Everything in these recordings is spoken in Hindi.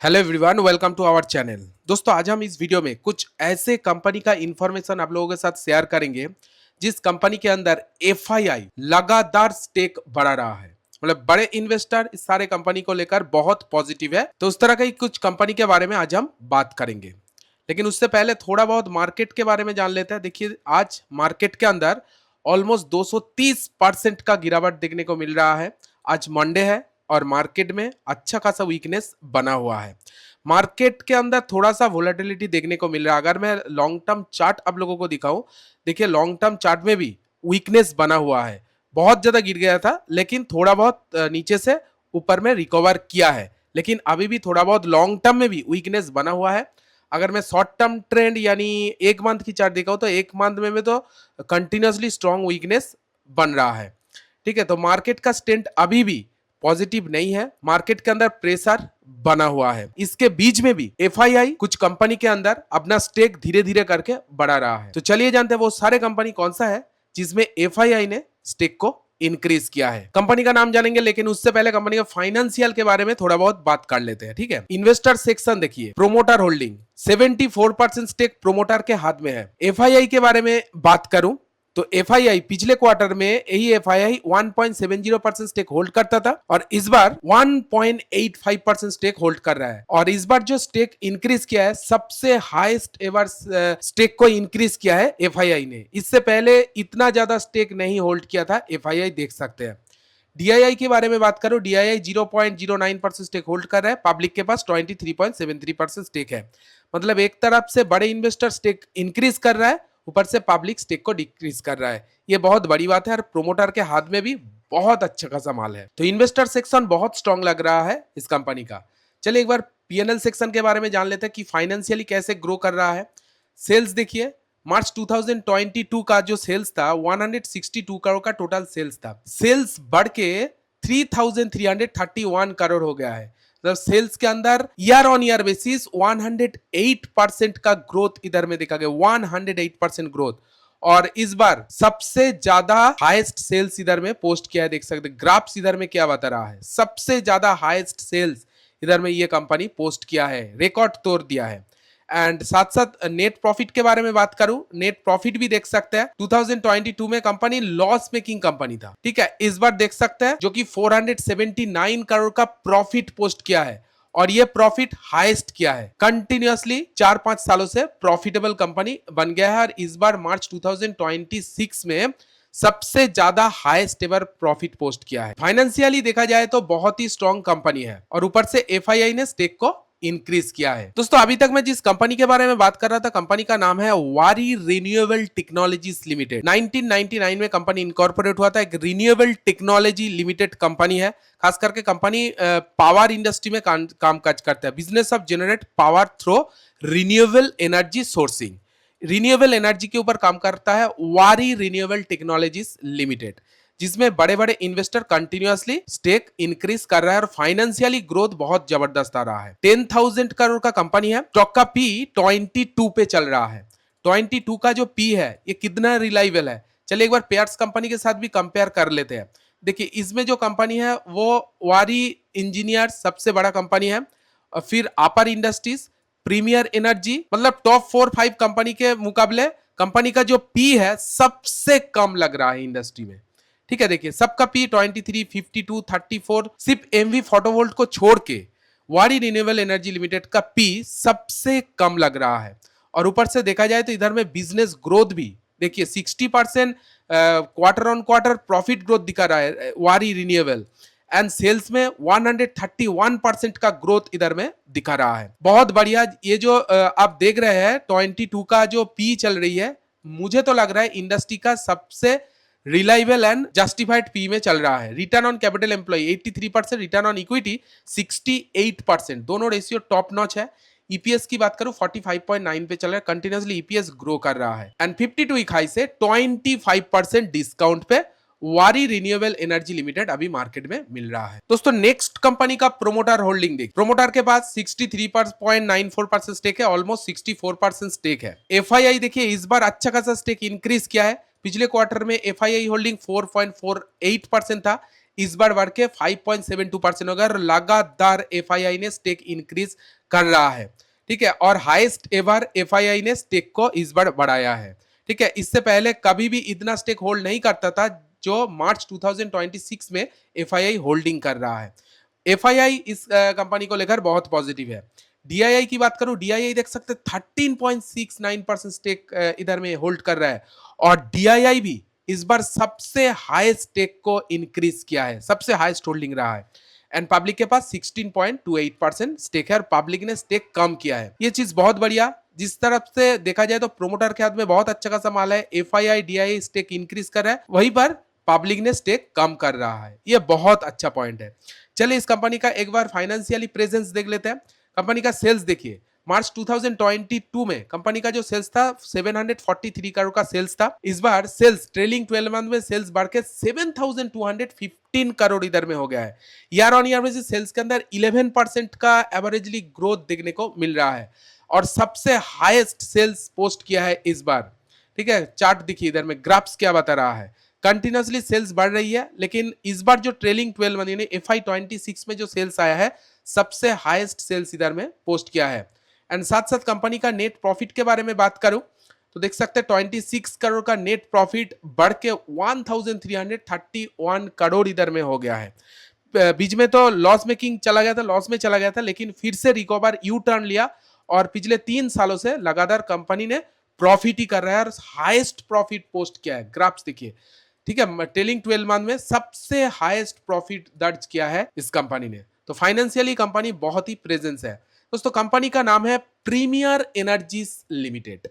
Hello everyone, welcome to our channel. दोस्तों, आज हम इस वीडियो में कुछ ऐसे कंपनी का इंफॉर्मेशन आप लोगों के साथ शेयर करेंगे जिस कंपनी के अंदर एफआईआई लगातार स्टेक बढ़ा रहा है। मतलब बड़े इन्वेस्टर इस सारे कंपनी को लेकर बहुत पॉजिटिव है। तो उस तरह का ही कुछ कंपनी के बारे में आज हम बात करेंगे, लेकिन उससे पहले थोड़ा बहुत मार्केट के बारे में जान लेते हैं। देखिए, आज मार्केट के अंदर ऑलमोस्ट 230% का गिरावट देखने को मिल रहा है। आज मंडे है और मार्केट में अच्छा खासा वीकनेस बना हुआ है। मार्केट के अंदर थोड़ा सा वोलेटिलिटी देखने को मिल रहा है। अगर मैं लॉन्ग टर्म चार्ट आप लोगों को दिखाऊं, देखिए लॉन्ग टर्म चार्ट में भी वीकनेस बना हुआ है। बहुत ज्यादा गिर गया था, लेकिन थोड़ा बहुत नीचे से ऊपर में रिकवर किया है। लेकिन अभी भी थोड़ा बहुत लॉन्ग टर्म में भी वीकनेस बना हुआ है। अगर मैं शॉर्ट टर्म ट्रेंड यानी एक मंथ की चार्ट दिखाऊं तो एक मंथ में तो कंटिन्यूसली स्ट्रॉन्ग वीकनेस बन रहा है। ठीक है, तो मार्केट का स्टेंट अभी भी पॉजिटिव नहीं है। मार्केट के अंदर प्रेशर बना हुआ है। इसके बीच में भी एफआईआई कुछ कंपनी के अंदर अपना स्टेक धीरे धीरे करके बढ़ा रहा है। तो चलिए जानते हैं वो सारे कंपनी कौन सा है जिसमें एफआईआई ने स्टेक को इंक्रीज किया है। कंपनी का नाम जानेंगे, लेकिन उससे पहले कंपनी का फाइनेंशियल के बारे में थोड़ा बहुत बात कर लेते हैं। ठीक है, इन्वेस्टर सेक्शन देखिए, प्रोमोटर होल्डिंग 74% स्टेक प्रोमोटर के हाथ में है। एफआईआई के बारे में बात करूं तो एफआईआई पिछले क्वार्टर में यही एफआईआई 1.70% स्टेक होल्ड करता था और इस बार 1.85% स्टेक होल्ड कर रहा है। और इस बार जो स्टेक इंक्रीज किया है, सबसे हाईएस्ट एवर स्टेक को इंक्रीज किया है एफआईआई ने। इससे पहले इतना ज्यादा स्टेक नहीं होल्ड किया था एफआईआई, देख सकते हैं। डीआईआई के बारे में बात करूं, डीआईआई 0.09% स्टेक होल्ड कर रहा है। पब्लिक के पास 23.73% स्टेक है। मतलब एक तरफ से बड़े इन्वेस्टर स्टेक इंक्रीज कर रहा है, ऊपर से पब्लिक स्टेक को डिक्रीज कर रहा है। ये बहुत बड़ी बात है और प्रोमोटर के हाथ में भी बहुत अच्छा खासा माल है। तो इन्वेस्टर सेक्शन बहुत स्ट्रांग लग रहा है इस कंपनी का। चलिए एक बार पीएनएल सेक्शन के बारे में जान लेते हैं कि फाइनेंशियली कैसे ग्रो कर रहा है। सेल्स देखिए, मार्च 2022 का जो सेल्स था 162 करोड़ का टोटल सेल्स था। सेल्स बढ़ के 3331 करोड़ हो गया है। मतलब सेल्स के अंदर ईयर ऑन ईयर बेसिस 108% का ग्रोथ इधर में देखा गया, 108% ग्रोथ। और इस बार सबसे ज्यादा हाईएस्ट सेल्स इधर में पोस्ट किया है, देख सकते ग्राफ्स इधर में क्या बता रहा है। सबसे ज्यादा हाईएस्ट सेल्स इधर में ये कंपनी पोस्ट किया है, रिकॉर्ड तोड़ दिया है। एंड साथ साथ नेट प्रॉफिट के बारे में बात करूं, नेट प्रॉफिट भी देख सकते हैं। 2022 में कंपनी लॉस मेकिंग कंपनी था। ठीक है, इस बार देख सकते हैं जो कि 479 करोड़ का प्रॉफिट पोस्ट किया है और ये प्रॉफिट हाईएस्ट किया है। कंटिन्यूअसली 4-5 सालों से प्रॉफिटेबल कंपनी बन गया है और इस बार मार्च 2026 में सबसे ज्यादा हाईएस्ट एवर प्रॉफिट पोस्ट किया है। फाइनेंशियली देखा जाए तो बहुत ही स्ट्रॉन्ग कंपनी है और ऊपर से एफआईआई ने स्टेक को इंक्रीज किया है। दोस्तों, अभी तक मैं जिस कंपनी के बारे में बात कर रहा था, कंपनी का नाम है वारी रिन्यूएबल टेक्नोलॉजीज लिमिटेड। 1999 में कंपनी इनकॉर्पोरेट हुआ था। एक रिन्यूएबल टेक्नोलॉजी लिमिटेड कंपनी है। खास करके कंपनी पावर इंडस्ट्री में काम काज करता है। Business of generate power through renewable energy sourcing, renewable energy के ऊपर काम करता है वारी रिन्यूएबल टेक्नोलॉजीज लिमिटेड, जिसमें बड़े बड़े इन्वेस्टर कंटिन्यूअसली स्टेक इंक्रीज कर रहा है और फाइनेंशियली ग्रोथ बहुत जबरदस्त आ रहा है। 10,000 करोड़ का कंपनी है। स्टॉक का पी 22 पे चल रहा है। 22 का जो पी है ये कितना रिलायबल है, चलिए एक बार पेयर्स कंपनी के साथ भी कंपेयर कर लेते हैं। देखिए, इसमें जो कंपनी है वो वारी इंजीनियर सबसे बड़ा कंपनी है, और फिर अपर इंडस्ट्रीज, प्रीमियर एनर्जी, मतलब टॉप 4-5 कंपनी के मुकाबले कंपनी का जो पी है सबसे कम लग रहा है इंडस्ट्री में। ठीक है, देखिए सबका पी 23, 52, 34, सिर्फ एमवी फोटोवोल्ट को छोड़ के वारी रिन्यूएबल एनर्जी लिमिटेड का पी सबसे कम लग रहा है। और ऊपर से देखा जाए तो इधर में बिजनेस ग्रोथ भी देखिए 60% quarter on quarter profit growth दिखा रहा है वारी रिन्यूएबल, एंड सेल्स में 131% का ग्रोथ इधर में दिखा रहा है। बहुत बढ़िया। ये जो आप देख रहे हैं 22 का जो पी चल रही है, मुझे तो लग रहा है इंडस्ट्री का सबसे रिलायबल एंड जस्टिफाइड पी में चल रहा है। Return on capital employ 83%, return on equity 68%, दोनों रेशियो टॉप नॉच है। ईपीएस की बात करूं 45.9 पे चल रहा है, कंटिन्यूअसली ईपीएस ग्रो कर रहा है। एंड 52 इकाई से 25% डिस्काउंट पे वारी रिन्यूएबल एनर्जी लिमिटेड अभी मार्केट में मिल रहा है। दोस्तों, नेक्स्ट कंपनी का प्रोमोटर होल्डिंग देख, प्रोमोटर के पास 63.94% स्टेक है, ऑलमोस्ट 64% स्टेक है। एफआईआई देखिए इस बार अच्छा खासा स्टेक इंक्रीज किया है। पिछले क्वार्टर में एफआईआई होल्डिंग 4.48% था, इस बार बढ़ के 5.72% हो गया और लगातार एफआईआई ने स्टेक इंक्रीज कर रहा है। ठीक है, और हाईएस्ट एवर एफआईआई ने स्टेक को इस बार बढ़ाया है। ठीक है, इससे पहले कभी भी इतना स्टेक होल्ड नहीं करता था जो मार्च 2026 में एफआईआई होल्डिंग कर रहा है। एफआईआई इस कंपनी को लेकर बहुत पॉजिटिव है। डीआईआई की बात करूं, डीआईआई देख सकते 13.69% स्टेक इधर में होल्ड कर रहा है और डीआईआई भी इस बार सबसे हाईएस्ट स्टेक को इंक्रीज किया है, सबसे हाईएस्ट होल्डिंग रहा है। एंड पब्लिक के पास 16.28% स्टेक है और पब्लिक ने स्टेक कम किया है। ये चीज बहुत बढ़िया। जिस तरफ से देखा जाए तो प्रोमोटर के हाथ में बहुत अच्छा खासा माल है, एफआईआई डीआईआई स्टेक इंक्रीज कर रहा है, वहीं पर पब्लिक ने स्टेक कम कर रहा है। ये बहुत अच्छा पॉइंट है। चलिए इस कंपनी का एक बार फाइनेंशियली प्रेजेंस देख लेते हैं। कंपनी का सेल्स देखिए, मार्च 2022 में कंपनी का जो सेल्स था 743 करोड़ का सेल्स था। इस बार सेल्स ट्रेलिंग 12 मंथ में सेल्स बढ़ के 7215 करोड़ इधर में हो गया है। Year on year basis sales के अंदर 11% का एवरेजली ग्रोथ देखने को मिल रहा है और सबसे हाईएस्ट सेल्स पोस्ट किया है इस बार। ठीक है, चार्ट देखिए इधर में, ग्राफ्स क्या बता रहा है, कंटिन्यूसली सेल्स बढ़ रही है, लेकिन इस बार जो ट्रेलिंग 12 मंथ यानी FY26 में जो सेल्स आया है सबसे हाईएस्ट सेल्स इधर में पोस्ट किया है। एंड साथ साथ कंपनी का नेट प्रॉफिट के बारे में बात करूं तो देख सकते हैं 26 करोड़ का नेट प्रॉफिट बढ़ के 1331 करोड़ इधर में हो गया है। बीच में तो लॉस मेकिंग चला गया था, लॉस में चला गया था, लेकिन फिर से रिकवर यू टर्न लिया और पिछले 3 सालों से लगातार कंपनी ने प्रॉफिट ही कर रहा है और हाईएस्ट प्रॉफिट पोस्ट किया है। ग्राफ्स देखिए, ठीक है, ट्रेलिंग 12 मंथ में सबसे हाईएस्ट प्रॉफिट दर्ज किया है इस कंपनी ने। तो फाइनेंशियली कंपनी बहुत ही प्रेजेंस है। दोस्तों कंपनी का नाम है प्रीमियर एनर्जीज लिमिटेड।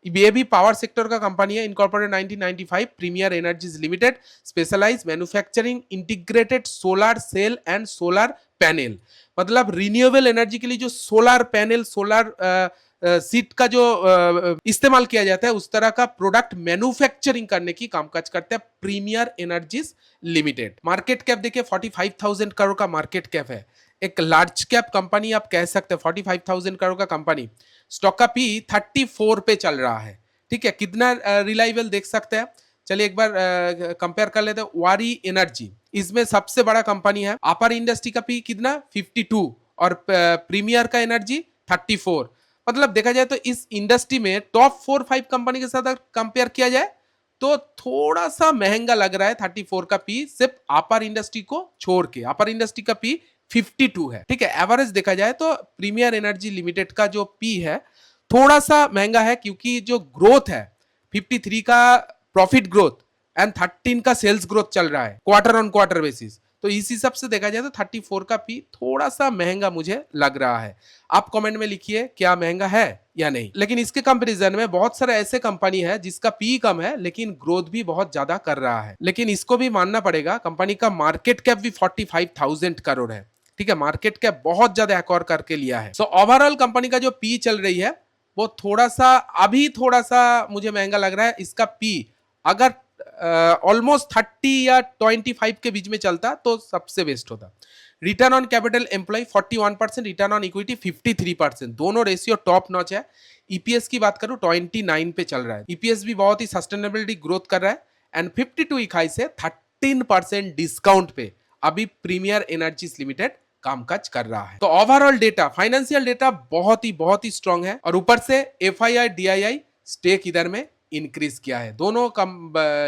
ये भी पावर सेक्टर का कंपनी है, incorporated 1995। Premier energies limited specialise manufacturing integrated solar cell and solar panel, मतलब रिन्यूएबल एनर्जी के लिए जो सोलर पैनल, सोलर सीट का जो इस्तेमाल किया जाता है उस तरह का प्रोडक्ट मैन्युफैक्चरिंग करने की कामकाज करते हैं premier energies limited. Market cap देखिए 45,000 करोड़ का मार्केट कैप है। एक लार्ज कैप कंपनी आप कह सकते हैं, 45,000 करोड़ का कंपनी। स्टॉक का पी 34 पे चल रहा है। ठीक है, कितना रिलायबल देख सकते हैं। चलिए एक बार कंपेयर कर लेते हैं। वारी एनर्जी इसमें सबसे बड़ा कंपनी है, अपर इंडस्ट्री का पी कितना 52 और प्रीमियर का एनर्जी 34। मतलब देखा जाए तो इस इंडस्ट्री में टॉप 4-5 कंपनी के साथ कंपेयर किया जाए तो थोड़ा सा महंगा लग रहा है 34 का पी, सिर्फ अपर इंडस्ट्री को छोड़ के। अपर इंडस्ट्री का पी 52 है। ठीक है, एवरेज देखा जाए तो प्रीमियर एनर्जी लिमिटेड का जो पी है थोड़ा सा महंगा है, क्योंकि जो ग्रोथ है 53 का प्रॉफिट ग्रोथ एंड 13 का सेल्स ग्रोथ चल रहा है क्वार्टर ऑन क्वार्टर बेसिस। तो इस हिसाब से देखा जाए तो 34 का पी थोड़ा सा महंगा मुझे लग रहा है। आप कमेंट में लिखिए क्या महंगा है या नहीं। लेकिन इसके कंपैरिजन में बहुत सारे ऐसे कंपनी है जिसका पी कम है लेकिन ग्रोथ भी बहुत ज्यादा कर रहा है। लेकिन इसको भी मानना पड़ेगा, कंपनी का मार्केट कैप भी 45,000 करोड़ है। ठीक है, मार्केट कैप बहुत ज्यादा एक्वायर करके लिया है। सो ओवरऑल कंपनी का जो पी चल रही है वो थोड़ा सा मुझे महंगा लग रहा है। इसका पी अगर ऑलमोस्ट 30 या 25 के बीच में चलता तो सबसे बेस्ट होता। Return on capital employ 41%, return on equity 53%, दोनों रेशियो टॉप नॉच है। ईपीएस की बात करूं 29 पे चल रहा है। ईपीएस भी बहुत ही सस्टेनेबिलिटी ग्रोथ कर रहा है एंड 52 इकाई से 13% डिस्काउंट पे अभी प्रीमियर एनर्जीज लिमिटेड कामकाज कर रहा है। तो ओवरऑल डेटा, फाइनेंशियल डेटा बहुत ही स्ट्रांग है और ऊपर से एफआईआई डीआईआई स्टेक इधर में इंक्रीज किया है। दोनों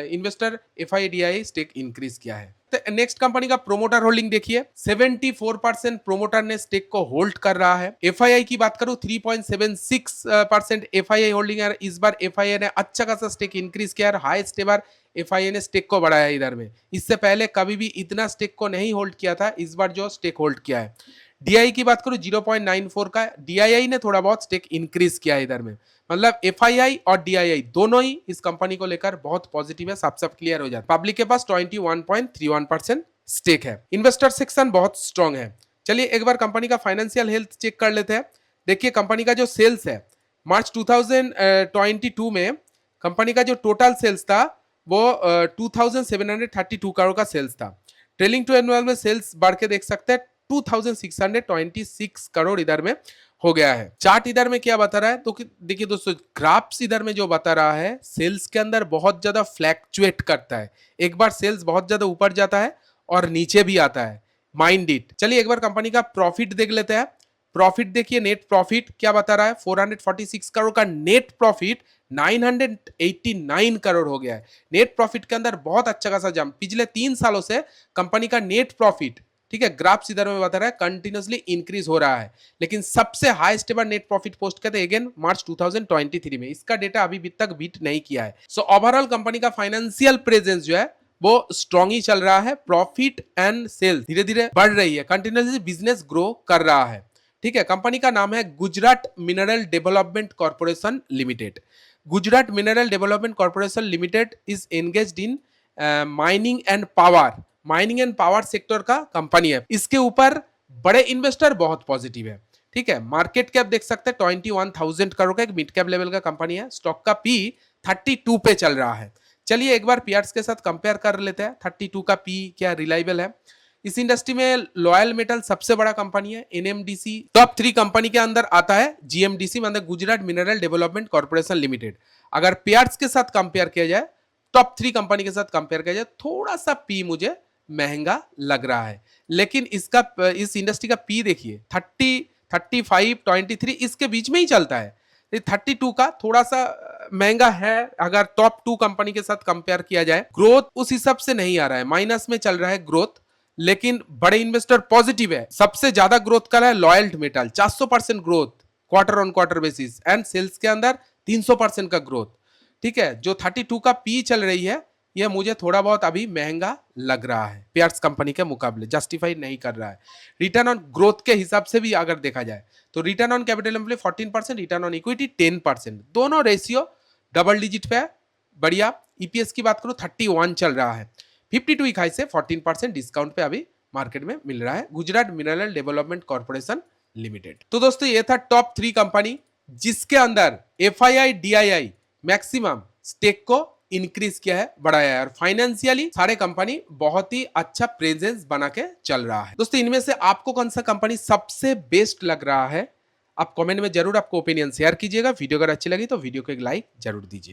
investor FII DII stake increase किया है। तो नेक्स्ट कंपनी का प्रोमोटर होल्डिंग देखिए, 74% प्रोमोटर ने स्टेक को होल्ड कर रहा है। एफआईआई की बात करूं 3.76% एफआईआई होल्डिंग है। इस बार एफआईआई ने अच्छा खासा स्टेक इंक्रीज किया है, हाईएस्ट एवर एफआईआई ने स्टेक को बढ़ाया इधर में। इससे पहले कभी भी इतना स्टेक को नहीं होल्ड किया था, इस बार जो स्टेक होल्ड किया है। डीआई की बात करूं 0.94 का, डीआईआई ने थोड़ा बहुत स्टेक इंक्रीज किया है इधर में। मतलब एफआईआई और डीआईआई दोनों ही इस कंपनी को लेकर बहुत पॉजिटिव है, सब क्लियर हो जाता है। पब्लिक के पास 21.31% स्टेक है। इन्वेस्टर सेक्शन बहुत स्ट्रांग है। चलिए एक बार कंपनी का फाइनेंशियल हेल्थ चेक कर लेते हैं। देखिए कंपनी का जो सेल्स है मार्च 2022 में कंपनी का जो टोटल सेल्स था वो 2732 करोड़ का सेल्स था। ट्रेलिंग 12 मंथ में सेल्स बढ़ के देख सकते हैं 2626 करोड़ इधर में हो गया है। चार्ट इधर में क्या बता रहा है तो देखिए दोस्तों, ग्राफ्स इधर में जो बता रहा है सेल्स के अंदर बहुत ज्यादा फ्लैक्चुएट करता है। एक बार सेल्स बहुत ज्यादा ऊपर जाता है और नीचे भी आता है, माइंड इट। चलिए एक बार कंपनी का प्रॉफिट देख लेते हैं। प्रॉफिट देखिए, नेट प्रॉफिट क्या बता रहा है, 446 करोड़ का नेट प्रॉफिट 989 करोड़ हो गया है। नेट प्रॉफिट के अंदर बहुत अच्छा खासा जंप, पिछले 3 सालों से कंपनी का नेट प्रॉफिट, ठीक है, ग्राफ्स इधर में बता रहा है, कंटिन्यूअसली इंक्रीज हो रहा है। लेकिन सबसे highest ever net profit post करते अगेन मार्च 2023 में, इसका डेटा अभी तक बीट नहीं किया है। सो ओवरऑल कंपनी का फाइनेंशियल प्रेजेंस जो है वो स्ट्रॉन्ग ही चल रहा है। प्रॉफिट एंड सेल्स धीरे धीरे बढ़ रही है, कंटिन्यूअसली बिजनेस ग्रो कर रहा है, ठीक है। कंपनी का नाम है Gujarat mineral development corporation limited. Gujarat mineral development corporation limited is engaged in mining and power, mining and power sector का कंपनी है। इसके ऊपर बड़े इन्वेस्टर बहुत पॉजिटिव है, ठीक है। मार्केट कैप देख सकते हैं 21,000 करोड़ का एक मिड कैप लेवल का कंपनी है। स्टॉक का पी 32 पे चल रहा है। चलिए एक बार पीआरस के साथ कंपेयर कर लेते हैं, 32 का पी क्या रिलायबल है। इस इंडस्ट्री में लॉयल मेटल सबसे बड़ा कंपनी है, एनएमडीसी टॉप 3 कंपनी के अंदर आता है, जीएमडीसी मतलब Gujarat mineral development corporation limited. अगर पीआरस के साथ कंपेयर किया जाए, टॉप 3 कंपनी के साथ कंपेयर किया जाए, थोड़ा सा पी मुझे महंगा लग रहा है। लेकिन इसका, इस इंडस्ट्री का पी देखिए 30, 35, 23 इसके बीच में ही चलता है। 32 का थोड़ा सा महंगा है अगर टॉप 2 कंपनी के साथ कंपेयर किया जाए। ग्रोथ उस हिसाब से नहीं आ रहा है, माइनस में चल रहा है ग्रोथ, लेकिन बड़े इन्वेस्टर पॉजिटिव है। सबसे ज्यादा ग्रोथ कर रहा है loyal metal, 400% growth quarter on quarter basis, and sales के अंदर 300% का ग्रोथ, ठीक है। जो 32 का पी चल रही है यह मुझे थोड़ा बहुत अभी महंगा लग रहा है, पीआरस कंपनी के मुकाबले जस्टिफाई नहीं कर रहा है। रिटर्न ऑन ग्रोथ के हिसाब से भी अगर देखा जाए तो return on capital employ 14%, return on equity 10%, दोनों रेशियो डबल डिजिट पे है, बढ़िया। ईपीएस की बात करूं 31 चल रहा है, 52 हाई से 14% डिस्काउंट पे अभी मार्केट में मिल रहा है Gujarat mineral development corporation limited. तो दोस्तों ये था टॉप 3 कंपनी जिसके अंदर एफआईआई डीआईआई मैक्सिमम स्टेक को इंक्रीज किया है, बढ़ाया है, और फाइनेंशियली सारे कंपनी बहुत ही अच्छा प्रेजेंस बना के चल रहा है। दोस्तों इनमें से आपको कौन सा कंपनी सबसे बेस्ट लग रहा है, आप कमेंट में जरूर आपको ओपिनियन शेयर कीजिएगा। वीडियो अगर अच्छी लगी तो वीडियो को एक लाइक जरूर दीजिए।